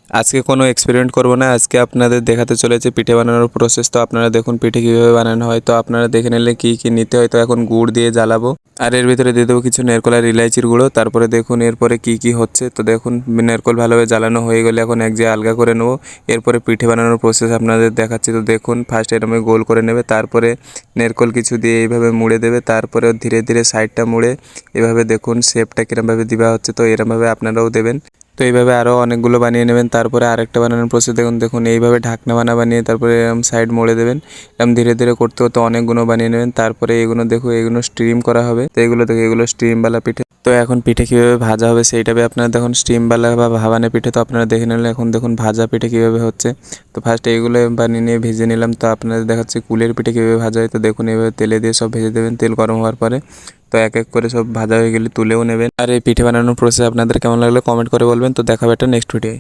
আজকে কোনো এক্সপেরিমেন্ট করব না, আজকে আপনাদের দেখাতে চলেছে পিঠে বানানোর প্রসেস। তো আপনারা দেখুন পিঠে কীভাবে বানানো হয়। তো আপনারা দেখে নিলে কী কী নিতে হয়। তো এখন গুড় দিয়ে জ্বালাবো, আর এর ভিতরে দিয়ে দেবো কিছু নারকেল আর ইলাইচির গুঁড়ো। তারপরে দেখুন এরপরে কী কী হচ্ছে। তো দেখুন নারকেল ভালোভাবে জ্বালানো হয়ে গেলে এখন এক জায়গায় আলগা করে নেবো। এরপরে পিঠে বানানোর প্রসেস আপনাদের দেখাচ্ছি। তো দেখুন ফার্স্ট এরকম গোল করে নেবে, তারপরে নারকেল কিছু দিয়ে এইভাবে মুড়ে দেবে, তারপরে ধীরে ধীরে সাইডটা মুড়ে এভাবে দেখুন শেপটা কীরমভাবে দেওয়া হচ্ছে। তো এরমভাবে আপনারাও দেবেন। তো এইভাবে আরও অনেকগুলো বানিয়ে নেবেন। তারপরে আরেকটা বানানোর প্রসেস দেখুন এইভাবে ঢাকনা বানিয়ে তারপরে এরম সাইড মোড়ে দেবেন। এরম ধীরে ধীরে করতে করতে অনেকগুলো বানিয়ে নেবেন। তারপরে এগুলো দেখুন এগুলো স্টিম করা হবে। তো এগুলো দেখো এগুলো স্টিমওয়ালা পিঠে। তো এখন পিঠে কীভাবে ভাজা হবে সেইটাবে আপনারা দেখুন স্টিমওয়ালা বা ভাবানে পিঠে। তো আপনারা দেখে নিলেন এখন দেখুন ভাজা পিঠে কীভাবে হচ্ছে। তো ফার্স্ট এইগুলো বানিয়ে নিয়ে ভেজে নিলাম। তো আপনাদের দেখাচ্ছি কুলের পিঠে কীভাবে ভাজা হয়। তো দেখুন এভাবে তেলে দিয়ে সব ভেজে দেবেন, তেল গরম হওয়ার পরে। তো এক এক করে সব ভাজা হয়ে গেলে তুলেও নেবেন। আর এই পিঠে বানানোর প্রসেস আপনাদের কেমন লাগলো কমেন্ট করে বলবেন। তো দেখা হবে একটা নেক্সট ভিডিও।